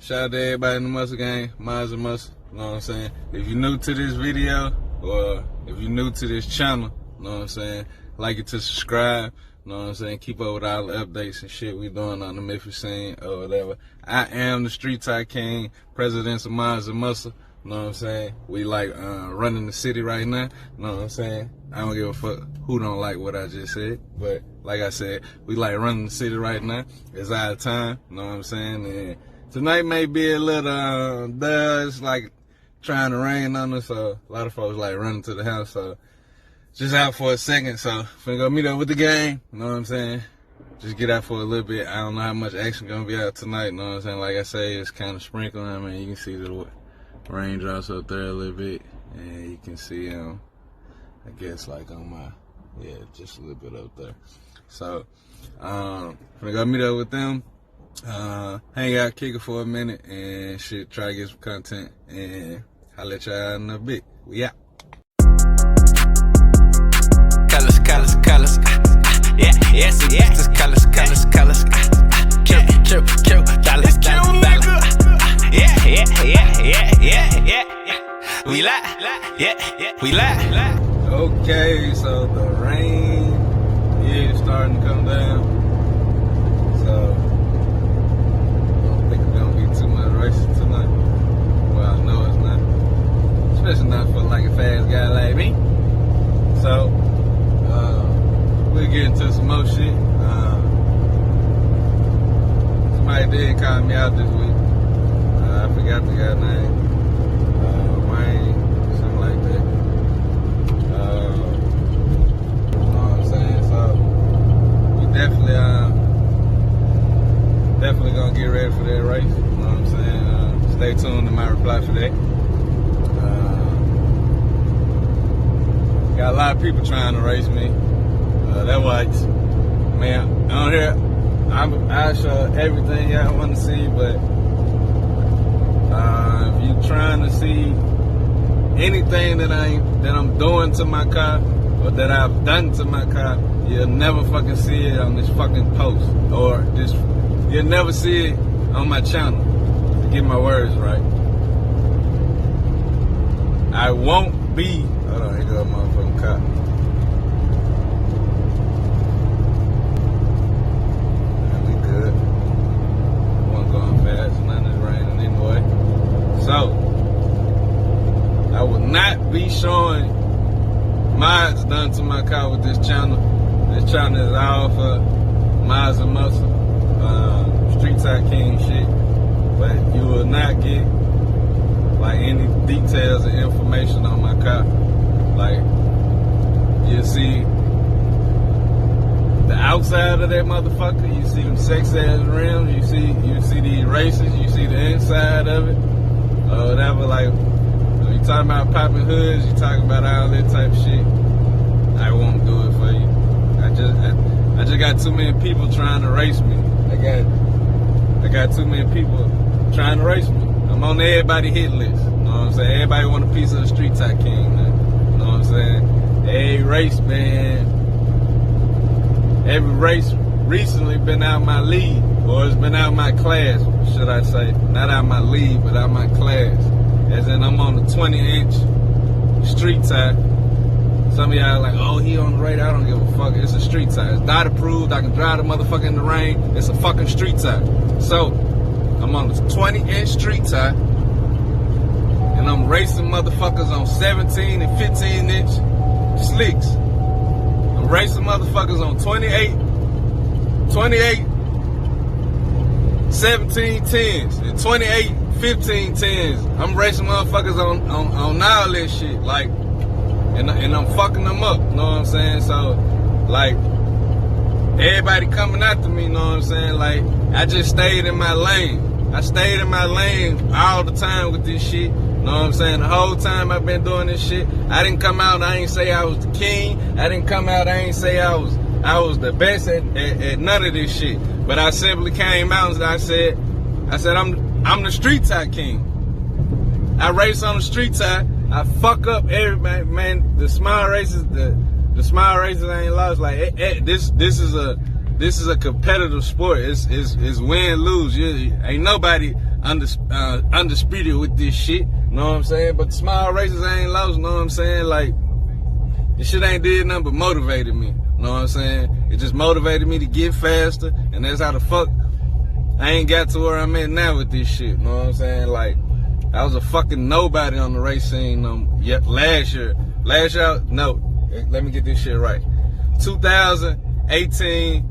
Shout out to everybody in the Muscle Gang, Mods&Muscle, you know what I'm saying? If you're new to this video, or if you're new to this channel, you know what I'm saying? Like it to subscribe, you know what I'm saying? Keep up with all the updates and shit we doing on the Memphis scene or whatever. I am the Street Tie King, president of Mods&Muscle, you know what I'm saying? We like running the city right now, you know what I'm saying? I don't give a fuck who don't like what I just said, but like I said, we like running the city right now. It's our time, you know what I'm saying? And tonight may be a little, it's like trying to rain on us, so a lot of folks like running to the house, so just out for a second, so finna go meet up with the gang, you know what I'm saying? Just get out for a little bit. I don't know how much action gonna be out tonight, you know what I'm saying? Like I say, it's kind of sprinkling. I mean, you can see the raindrops up there a little bit, and you can see, I guess like on my, yeah, just a little bit up there. So, finna go meet up with them. Hang out, kick it for a minute, and shit, try to get some content, and I'll let y'all in a bit. We out. Colors, yeah, yes, just colors, true, dollars, yeah, we lie, Okay, so the rain is starting to come down, so too much racing tonight. Well, I know it's not. Especially not for like a fast guy like me. So, we'll get into some more shit. Somebody did call me out this week. I forgot the guy's name. Wayne, something like that. You know what I'm saying? So, we definitely gonna get ready for that race. You know what I'm saying? Stay tuned to my reply for that. Got a lot of people trying to race me. That was, man, on here, I show everything y'all want to see, but if you trying to see anything that I'm doing to my car or that I've done to my car, you'll never fucking see it on this fucking post, or this. You'll never see it on my channel, to get my words right. I won't be, hold on, here goes my motherfucking cop. We good. I wasn't going fast, none is raining anyway. So, I will not be showing mods done to my car with this channel. This channel is all for Mods&Muscle. Street Tie King shit, but you will not get like any details and information on my car. Like, you'll see the outside of that motherfucker, you see them sex ass rims, you see these races, you see the inside of it, or whatever. Like, when you talking about popping hoods, you talking about all that type of shit, I won't do it for you. I just got too many people trying to race me. I got too many people trying to race me. I'm on everybody hit list. You know what I'm saying? Everybody want a piece of the Street Tie King, man. You know what I'm saying? Every race, man. Every race recently been out my league, or it's been out my class, should I say? Not out my league, but out my class. As in, I'm on the 20-inch Street Tie. Some of y'all like, oh, he on the radar. I don't give a fuck. It's a Street Tie. It's dot approved. I can drive the motherfucker in the rain. It's a fucking Street Tie. So, I'm on the 20-inch Street Tie, and I'm racing motherfuckers on 17 and 15-inch slicks. I'm racing motherfuckers on 28, 17 10s, and 28, 15 10s. I'm racing motherfuckers on all that shit. Like, and I'm fucking them up, you know what I'm saying? So, like, everybody coming after me, you know what I'm saying? Like, I just stayed in my lane. I stayed in my lane all the time with this shit, you know what I'm saying? The whole time I've been doing this shit, I didn't come out and I ain't say I was the king. I didn't come out, I ain't say I was the best at none of this shit. But I simply came out and I said I'm the Street Tie King. I race on the Street Tie. I fuck up everybody, man. The small races, the small races I ain't lost. Like this is a competitive sport. It's win lose. Ain't nobody undisputed with this shit. Know what I'm saying? But the small races I ain't lost. Know what I'm saying? Like, this shit ain't did nothing but motivated me. Know what I'm saying? It just motivated me to get faster, and that's how the fuck I ain't got to where I'm at now with this shit. Know what I'm saying? Like, I was a fucking nobody on the race scene last year. No, let me get this shit right. 2018,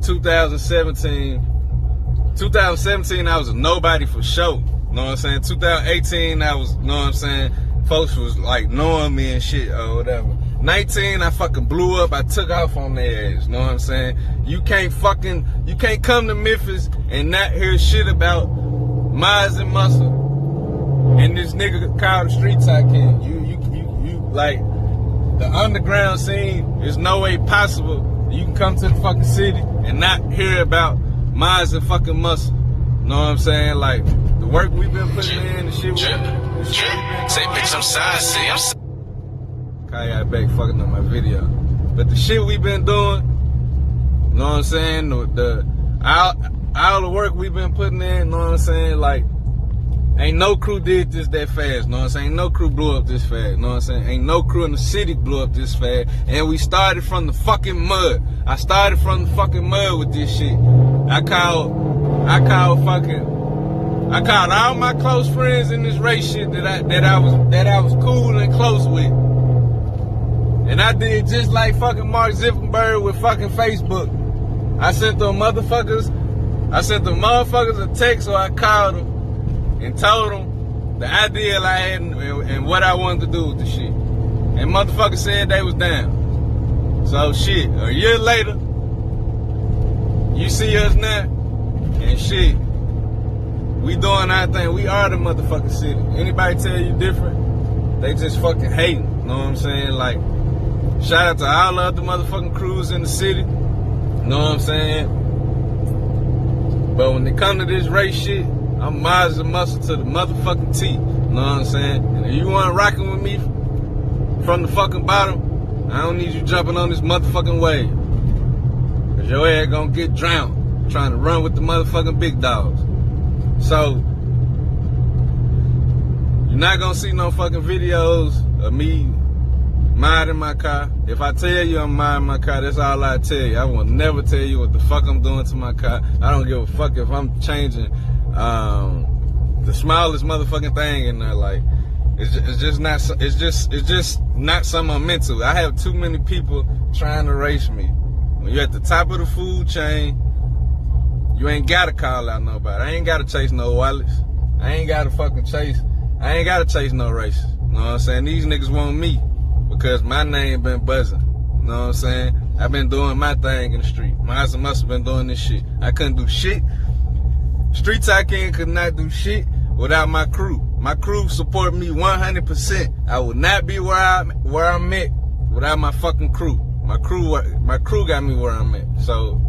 2017, I was a nobody for sure. Know what I'm saying? 2018, I was, know what I'm saying? Folks was like knowing me and shit or whatever. 19, I fucking blew up. I took off on their ass. Know what I'm saying? You can't come to Memphis and not hear shit about Mods&Muscle and this nigga called the Street Tycoon. You like, the underground scene is no way possible. You can come to the fucking city and not hear about Mods&Muscle. Know what I'm saying? Like, the work we've been putting in, the shit say, bitch, I'm sorry. I got back fucking up my video. But the shit we been doing, know what I'm saying? All the work we been putting in, know what I'm saying? Like, ain't no crew did this that fast, know what I'm saying? Ain't no crew blew up this fast, know what I'm saying? Ain't no crew in the city blew up this fast. And we started from the fucking mud. I started from the fucking mud with this shit. I called all my close friends in this race shit that I was cool and close with. And I did just like fucking Mark Zuckerberg with fucking Facebook. I sent them motherfuckers a text, or I called them and told them the idea I had and what I wanted to do with the shit. And motherfuckers said they was down. So shit, a year later, you see us now, and shit, we doing our thing. We are the motherfucking city. Anybody tell you different, they just fucking hating. Know what I'm saying? Like, shout out to all the other motherfucking crews in the city. Know what I'm saying? But when it come to this race shit, I'm Mods&Muscle to the motherfucking T. Know what I'm saying? And if you want rocking with me from the fucking bottom, I don't need you jumping on this motherfucking wave. Cause your ass gonna get drowned trying to run with the motherfucking big dogs. So, you're not gonna see no fucking videos of me modding my car. If I tell you I'm modding my car, that's all I tell you. I will never tell you what the fuck I'm doing to my car. I don't give a fuck if I'm changing the smallest motherfucking thing in there. Like, it's just not something I'm into. I have too many people trying to race me. When you're at the top of the food chain, you ain't gotta call out nobody. I ain't gotta chase no wallets. I ain't gotta chase no races. You know what I'm saying? These niggas want me because my name been buzzing. You know what I'm saying? I've been doing my thing in the street. Mods&Muscle been doing this shit. I couldn't do shit. Street Tycoon could not do shit without my crew. My crew support me 100%. I would not be where I'm at without my fucking crew. My crew got me where I'm at. So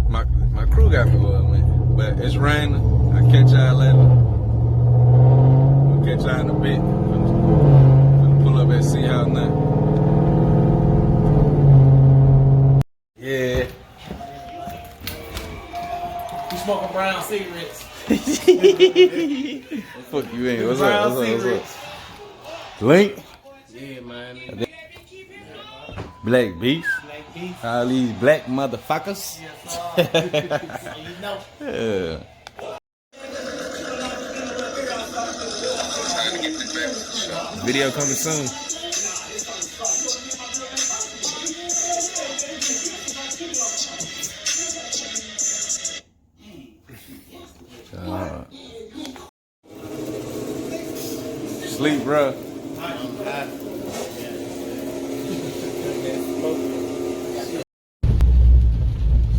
my crew got me where I'm at. But it's raining. I'll catch y'all later. We'll catch y'all in a bit. I'm pull up and see y'all now. Yeah. You smoking brown cigarettes. Fuck you, ain't. What's up? Link? Yeah, man. Black beef. All these black motherfuckers. You know. Yeah. Video coming soon. Sleep, bro.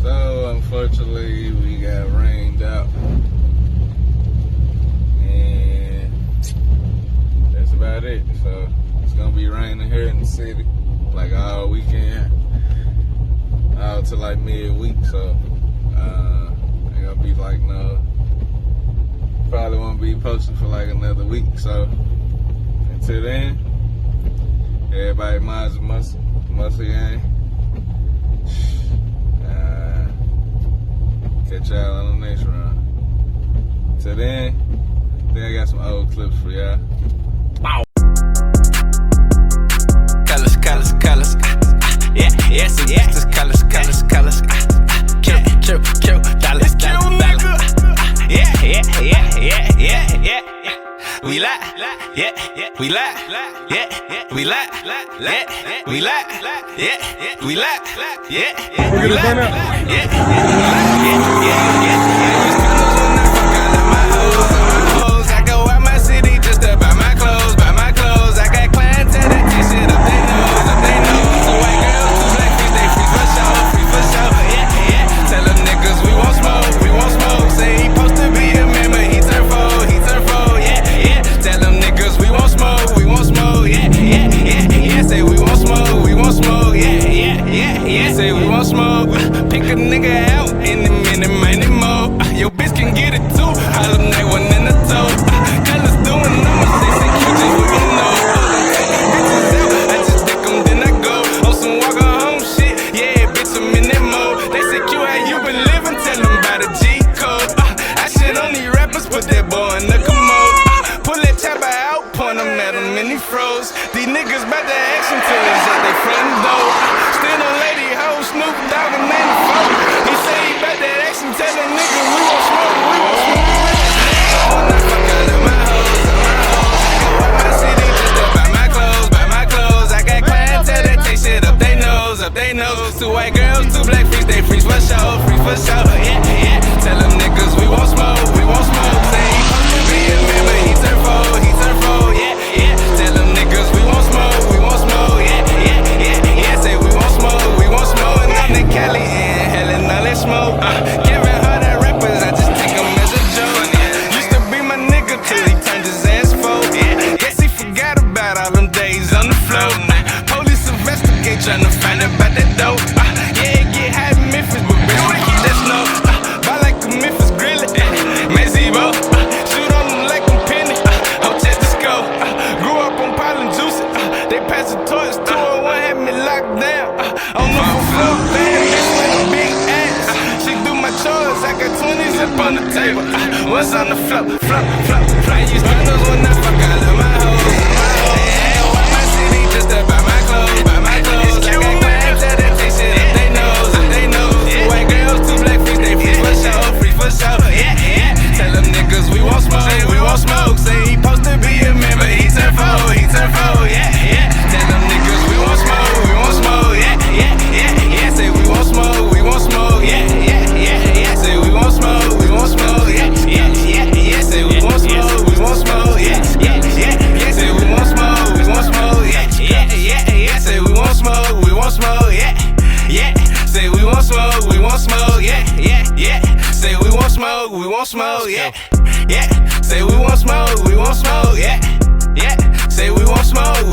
So unfortunately, we got rained out, and that's about it. So it's gonna be raining here in the city, like all weekend, out to like midweek. So ain't gonna be like no. Probably won't be posting for like another week. So until then, everybody Mods&Muscle, Muscle Gang. Catch y'all on the next round. So then I got some old clips for y'all. Wow. Colors. Yeah, yes, yes, colors. Kill, dollars. Yeah. We lie, yeah. We lie, yeah. We lie, yeah. We lie, yeah. We lie, yeah. We're gonna turn up. I go out my city just to buy my clothes. I got clientele that take shit up they nose. So white girls, two black kids, they free for show. Yeah. Tell them niggas we won't smoke. Say he supposed to be a member, he turn four. Yeah. Tell them niggas we won't smoke. Yeah. Say we won't smoke. Yeah. Say we won't smoke. Pick a nigga out in a minute more. Your bitch can get it too. Holla that one in the toe. Colors doing numbers, they say you just wouldn't know. Bitches out, I just take them, then I go. On some walk home shit, yeah, bitch, I'm in that mode. They say Q, how you been living? Tell them about the G code. I shit on these rappers, put that boy in the commode. Pull that chopper out, point them at him and he froze. These niggas bout to action till it's at their front door. Still on lady hoe, Snoop Dogg and 94. He say he bout that action, tell them niggas we won't smoke. When I fuck out of my hoes, I go out my city just to buy my clothes. I got clientele that take shit up they nose. Two white girls, two black fish, they free for show. Yeah. Tell them niggas we won't smoke. Say he supposed to be a member, he turn four. Yeah. Tell them niggas we won't smoke. Yeah. Say we won't smoke. And I'm the Cali and hellin' all that smoke. Giving her that rappers, I just take them as a joke. Used to be my nigga till he turned his ass folk. Guess he forgot about all them days on the floor. Police investigate tryna find out about that dope. Yeah, it get hot in Memphis, but bitch, we keep that snow. Buy like a Memphis grill it, Mazibo. Shoot on them like I'm Penny. Hotel disco. Grew up on Pollen Juicy. They passed the torch. 201 had me locked down. On the floor, bad bitch with a big ass. She do my chores. I got 20s up on the table. What's on the floor? I use candles when I fuck out of my hoes. I go out my city just to buy my clothes. I got clientele that take shit up they nose. Two white girls, two black fish, they free for show. Yeah. Tell them niggas we won't smoke. Say he supposed to be a member, he turn four. Yeah. Tell them niggas we won't smoke. Yeah. Say we won't smoke. Yeah. Say we won't smoke. Yeah. Say we won't smoke. Yeah. Say we won't smoke. Yeah. Say we won't smoke. Yeah. Say we won't smoke. Yeah. Say we won't smoke. Yeah. Say we won't smoke. Yeah. Say we won't smoke.